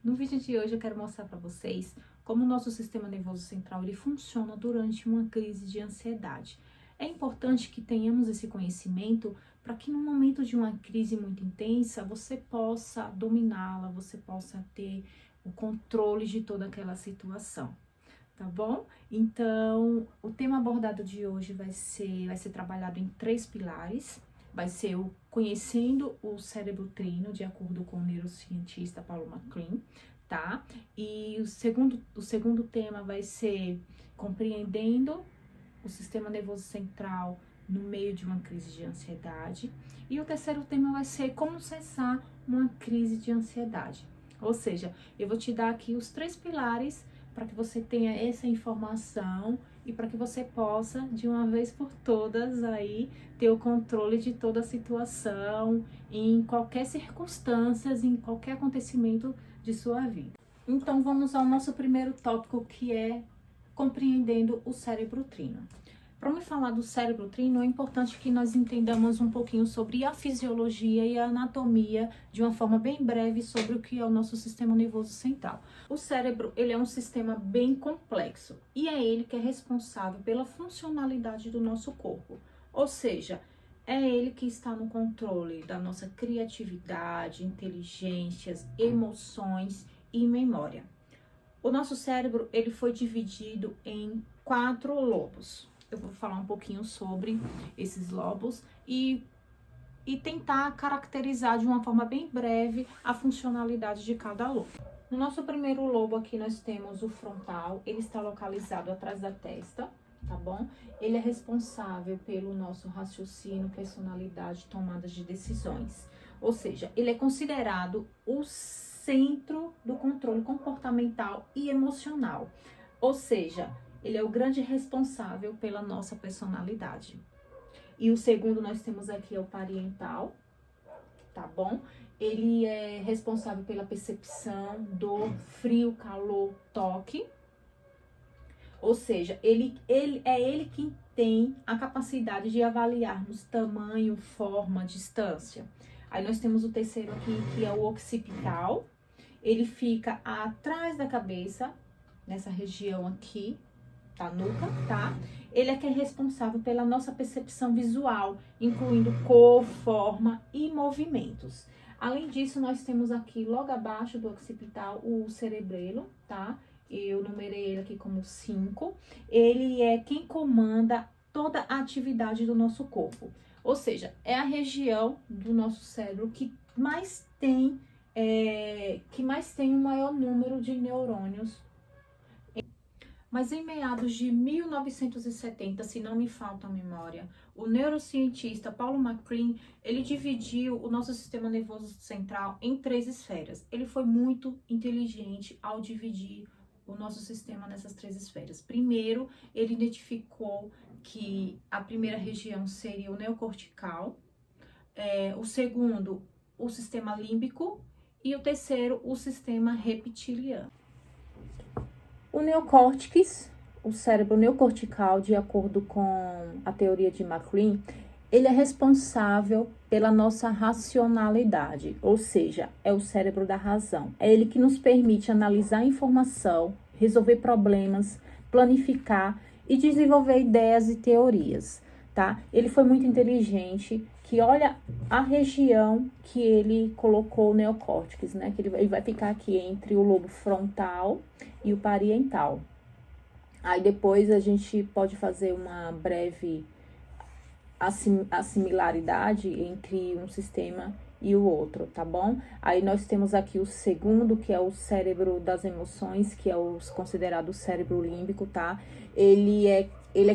No vídeo de hoje eu quero mostrar para vocês como o nosso sistema nervoso central ele funciona durante uma crise de ansiedade. É importante que tenhamos esse conhecimento para que no momento de uma crise muito intensa você possa dominá-la, você possa ter o controle de toda aquela situação. Tá bom? Então, o tema abordado de hoje vai ser trabalhado em 3 pilares. Vai ser o conhecendo o cérebro trino, de acordo com o neurocientista Paulo MacLean, tá? E o segundo tema vai ser compreendendo o sistema nervoso central no meio de uma crise de ansiedade. E o terceiro tema vai ser como cessar uma crise de ansiedade. Ou seja, eu vou te dar aqui os 3 pilares para que você tenha essa informação e para que você possa, de uma vez por todas, aí, ter o controle de toda a situação, em qualquer circunstância, em qualquer acontecimento de sua vida. Então, vamos ao nosso primeiro tópico, que é compreendendo o cérebro trino. Para me falar do cérebro trino, é importante que nós entendamos um pouquinho sobre a fisiologia e a anatomia de uma forma bem breve sobre o que é o nosso sistema nervoso central. O cérebro, ele é um sistema bem complexo e é ele que é responsável pela funcionalidade do nosso corpo. Ou seja, é ele que está no controle da nossa criatividade, inteligências, emoções e memória. O nosso cérebro, ele foi dividido em 4 lobos. Eu vou falar um pouquinho sobre esses lobos e tentar caracterizar de uma forma bem breve a funcionalidade de cada lobo. No nosso primeiro lobo aqui nós temos o frontal, ele está localizado atrás da testa, tá bom? Ele é responsável pelo nosso raciocínio, personalidade, tomadas de decisões. Ou seja, ele é considerado o centro do controle comportamental e emocional. Ou seja, ele é o grande responsável pela nossa personalidade. E o segundo nós temos aqui é o parietal, tá bom? Ele é responsável pela percepção, dor, frio, calor, toque. Ou seja, ele quem tem a capacidade de avaliarmos tamanho, forma, distância. Aí nós temos o terceiro aqui, que é o occipital. Ele fica atrás da cabeça, nessa região aqui, da nuca, tá? Ele é que é responsável pela nossa percepção visual, incluindo cor, forma e movimentos. Além disso, nós temos aqui, logo abaixo do occipital, o cerebelo, tá? Eu numerei ele aqui como 5. Ele é quem comanda toda a atividade do nosso corpo. Ou seja, é a região do nosso cérebro que mais tem um maior número de neurônios. Mas em meados de 1970, se não me falta a memória, o neurocientista Paulo MacLean, ele dividiu o nosso sistema nervoso central em 3 esferas. Ele foi muito inteligente ao dividir o nosso sistema nessas 3 esferas. Primeiro, ele identificou que a primeira região seria o neocortical, o segundo, o sistema límbico e o terceiro, o sistema reptiliano. O neocórtex, o cérebro neocortical, de acordo com a teoria de MacLean, ele é responsável pela nossa racionalidade, ou seja, é o cérebro da razão. É ele que nos permite analisar a informação, resolver problemas, planificar e desenvolver ideias e teorias, tá? Ele foi muito inteligente, que olha a região que ele colocou o neocórtex, né? Que ele vai ficar aqui entre o lobo frontal e o parietal. Aí depois a gente pode fazer uma breve assimilaridade entre um sistema e o outro, tá bom? Aí nós temos aqui o segundo, que é o cérebro das emoções, que é o considerado cérebro límbico, tá? Ele é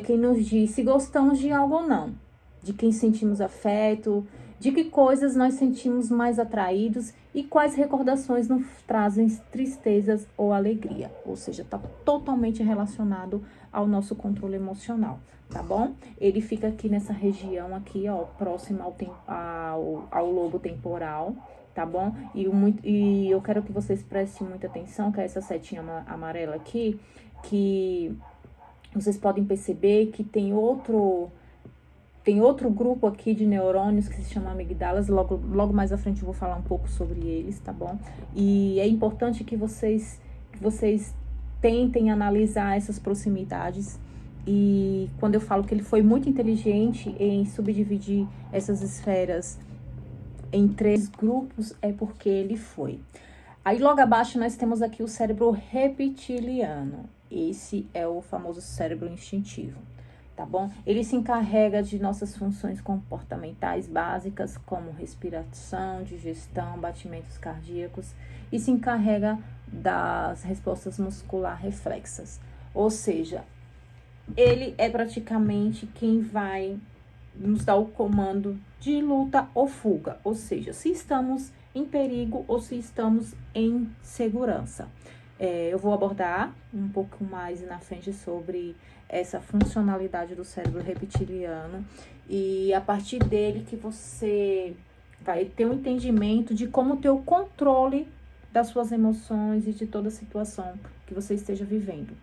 quem nos diz se gostamos de algo ou não, de quem sentimos afeto, de que coisas nós sentimos mais atraídos e quais recordações nos trazem tristezas ou alegria. Ou seja, está totalmente relacionado ao nosso controle emocional, tá bom? Ele fica aqui nessa região aqui, ó, próximo ao lobo temporal, tá bom? E eu quero que vocês prestem muita atenção, que é essa setinha amarela aqui, que vocês podem perceber que tem outro tem outro grupo aqui de neurônios que se chama amigdalas, logo mais à frente eu vou falar um pouco sobre eles, tá bom? E é importante que vocês tentem analisar essas proximidades. E quando eu falo que ele foi muito inteligente em subdividir essas esferas em 3 grupos, é porque ele foi. Aí logo abaixo nós temos aqui o cérebro reptiliano. Esse é o famoso cérebro instintivo, tá bom? Ele se encarrega de nossas funções comportamentais básicas, como respiração, digestão, batimentos cardíacos, e se encarrega das respostas muscular reflexas. Ou seja, ele é praticamente quem vai nos dar o comando de luta ou fuga, ou seja, se estamos em perigo ou se estamos em segurança. Eu vou abordar um pouco mais na frente sobre essa funcionalidade do cérebro reptiliano e a partir dele que você vai ter um entendimento de como ter o controle das suas emoções e de toda a situação que você esteja vivendo.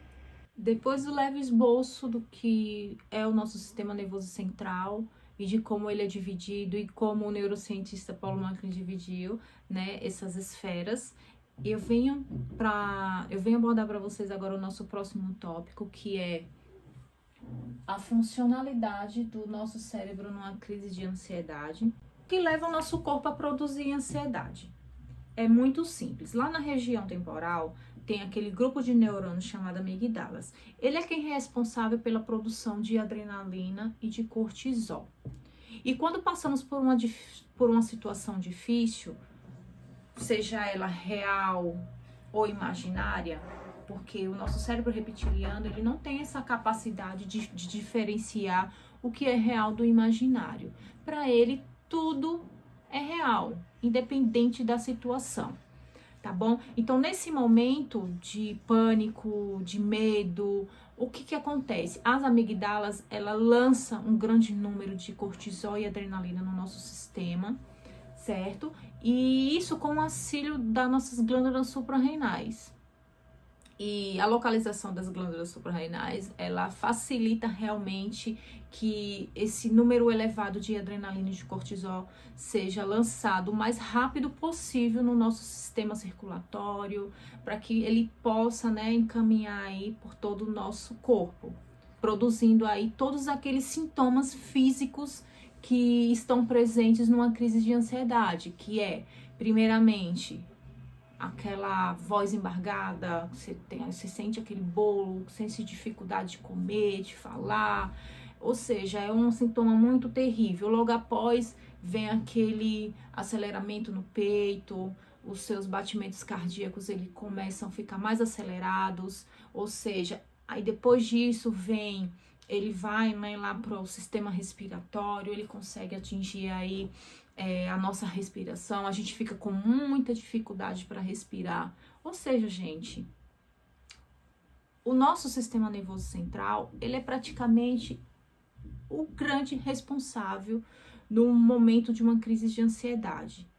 Depois do leve esboço do que é o nosso sistema nervoso central e de como ele é dividido e como o neurocientista Paulo Macri dividiu, né, essas esferas, eu venho abordar para vocês agora o nosso próximo tópico, que é a funcionalidade do nosso cérebro numa crise de ansiedade, que leva o nosso corpo a produzir ansiedade. É muito simples. Lá na região temporal, tem aquele grupo de neurônios chamado amigdalas. Ele é quem é responsável pela produção de adrenalina e de cortisol. E quando passamos por uma situação difícil, seja ela real ou imaginária, porque o nosso cérebro reptiliano, ele não tem essa capacidade de diferenciar o que é real do imaginário. Para ele, tudo é real, independente da situação. Tá bom? Então, nesse momento de pânico, de medo, o que acontece? As amigdalas, ela lança um grande número de cortisol e adrenalina no nosso sistema, certo? E isso com o auxílio das nossas glândulas suprarrenais. E a localização das glândulas suprarrenais, ela facilita realmente que esse número elevado de adrenalina e de cortisol seja lançado o mais rápido possível no nosso sistema circulatório, para que ele possa, né, encaminhar aí por todo o nosso corpo, produzindo aí todos aqueles sintomas físicos que estão presentes numa crise de ansiedade, que é, primeiramente, aquela voz embargada, você sente aquele bolo, sente dificuldade de comer, de falar, ou seja, é um sintoma muito terrível. Logo após vem aquele aceleramento no peito, os seus batimentos cardíacos ele começam a ficar mais acelerados, ou seja, aí depois disso ele vai, né, lá para o sistema respiratório, ele consegue atingir aí a nossa respiração, a gente fica com muita dificuldade para respirar. Ou seja, gente, o nosso sistema nervoso central, ele é praticamente o grande responsável no momento de uma crise de ansiedade.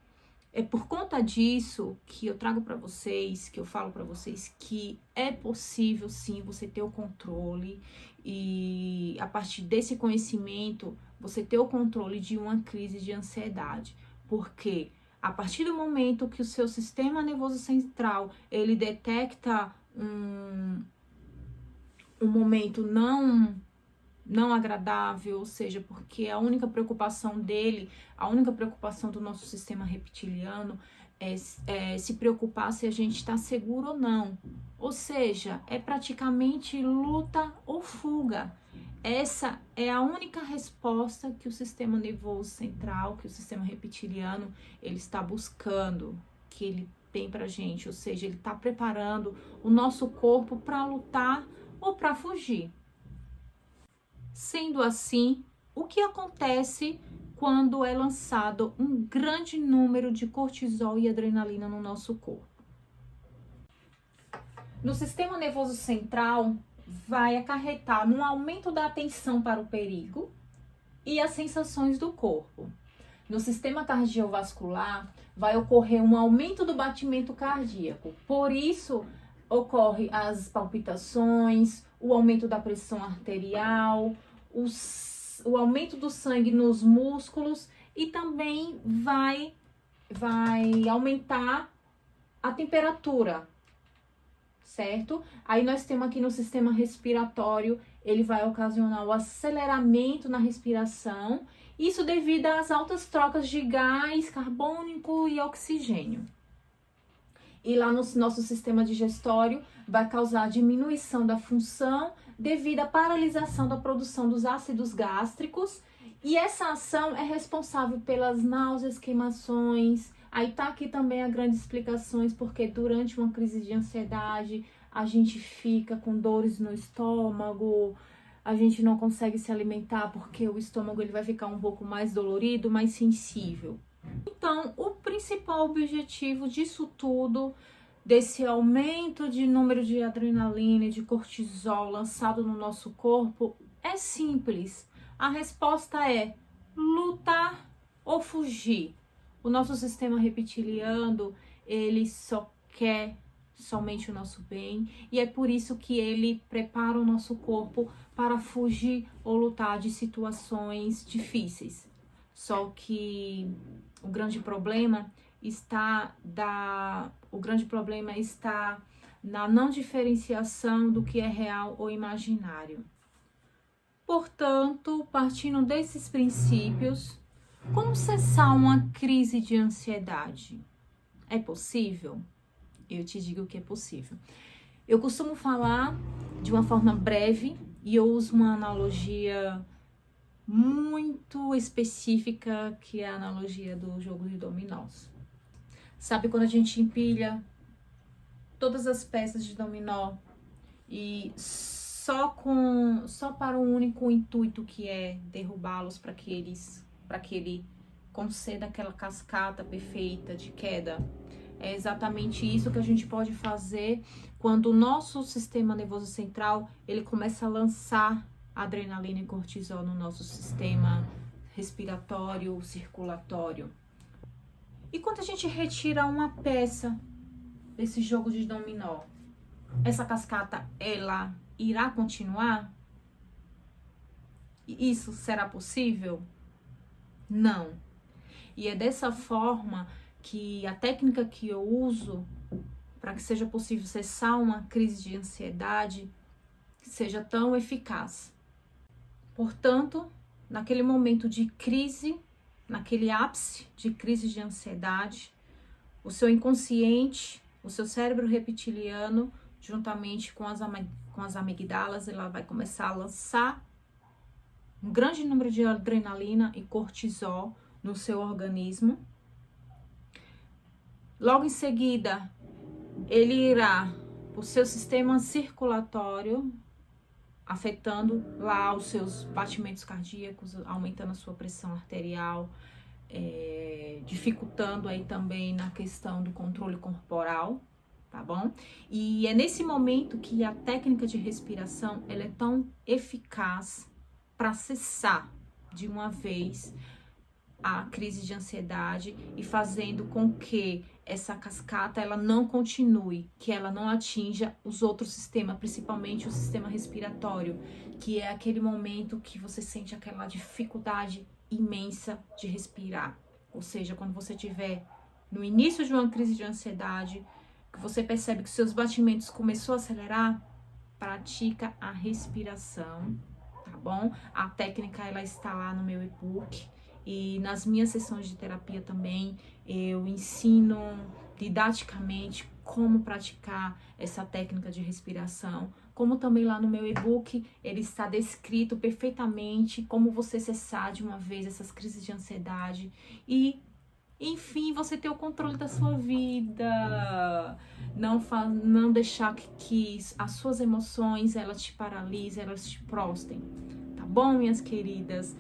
É por conta disso que eu trago para vocês, que eu falo para vocês que é possível sim você ter o controle e a partir desse conhecimento você ter o controle de uma crise de ansiedade. Porque a partir do momento que o seu sistema nervoso central ele detecta um momento não agradável, ou seja, porque a única preocupação dele, a única preocupação do nosso sistema reptiliano é se preocupar se a gente está seguro ou não. Ou seja, é praticamente luta ou fuga. Essa é a única resposta que o sistema nervoso central, que o sistema reptiliano, ele está buscando, que ele tem pra gente. Ou seja, ele está preparando o nosso corpo para lutar ou para fugir. Sendo assim, o que acontece quando é lançado um grande número de cortisol e adrenalina no nosso corpo? No sistema nervoso central, vai acarretar no aumento da atenção para o perigo e as sensações do corpo. No sistema cardiovascular, vai ocorrer um aumento do batimento cardíaco. Por isso, ocorre as palpitações, o aumento da pressão arterial, o aumento do sangue nos músculos e também vai aumentar a temperatura, certo? Aí nós temos aqui no sistema respiratório, ele vai ocasionar o aceleramento na respiração, isso devido às altas trocas de gás carbônico e oxigênio. E lá no nosso sistema digestório vai causar diminuição da função devido à paralisação da produção dos ácidos gástricos. E essa ação é responsável pelas náuseas, queimações. Aí tá aqui também a grande explicações, porque durante uma crise de ansiedade a gente fica com dores no estômago, a gente não consegue se alimentar porque o estômago ele vai ficar um pouco mais dolorido, mais sensível. Então, o principal objetivo disso tudo, desse aumento de número de adrenalina e de cortisol lançado no nosso corpo, é simples. A resposta é lutar ou fugir. O nosso sistema reptiliano, ele só quer somente o nosso bem, e é por isso que ele prepara o nosso corpo para fugir ou lutar de situações difíceis. Só que o grande problema está na não diferenciação do que é real ou imaginário. Portanto, partindo desses princípios, como cessar uma crise de ansiedade? É possível? Eu te digo que é possível. Eu costumo falar de uma forma breve e eu uso uma analogia muito específica, que é a analogia do jogo de dominós. Sabe quando a gente empilha todas as peças de dominó e só para um único intuito, que é derrubá-los para que ele conceda aquela cascata perfeita de queda? É exatamente isso que a gente pode fazer quando o nosso sistema nervoso central ele começa a lançar adrenalina e cortisol no nosso sistema respiratório, circulatório. E quando a gente retira uma peça desse jogo de dominó, essa cascata, ela irá continuar? Isso será possível? Não. E é dessa forma que a técnica que eu uso para que seja possível cessar uma crise de ansiedade seja tão eficaz. Portanto, naquele momento de crise, naquele ápice de crise de ansiedade, o seu inconsciente, o seu cérebro reptiliano, juntamente com as amigdalas, ela vai começar a lançar um grande número de adrenalina e cortisol no seu organismo. Logo em seguida, ele irá para o seu sistema circulatório, afetando lá os seus batimentos cardíacos, aumentando a sua pressão arterial, dificultando aí também na questão do controle corporal, tá bom? E é nesse momento que a técnica de respiração ela é tão eficaz para cessar de uma vez a crise de ansiedade e fazendo com que essa cascata ela não continue, que ela não atinja os outros sistemas, principalmente o sistema respiratório, que é aquele momento que você sente aquela dificuldade imensa de respirar. Ou seja, quando você estiver no início de uma crise de ansiedade, que você percebe que seus batimentos começou a acelerar, pratica a respiração, tá bom? A técnica ela está lá no meu e-book. E nas minhas sessões de terapia também, eu ensino didaticamente como praticar essa técnica de respiração. Como também lá no meu e-book, ele está descrito perfeitamente como você cessar de uma vez essas crises de ansiedade e, enfim, você ter o controle da sua vida. Não deixar que as suas emoções, elas te paralisem, elas te prostrem. Tá bom, minhas queridas?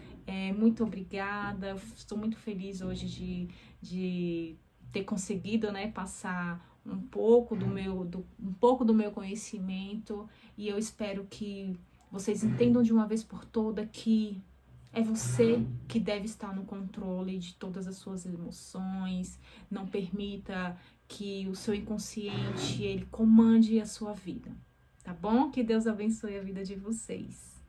Muito obrigada, estou muito feliz hoje de ter conseguido, né, passar um pouco do meu conhecimento, e eu espero que vocês entendam de uma vez por toda que é você que deve estar no controle de todas as suas emoções. Não permita que o seu inconsciente ele comande a sua vida, tá bom? Que Deus abençoe a vida de vocês.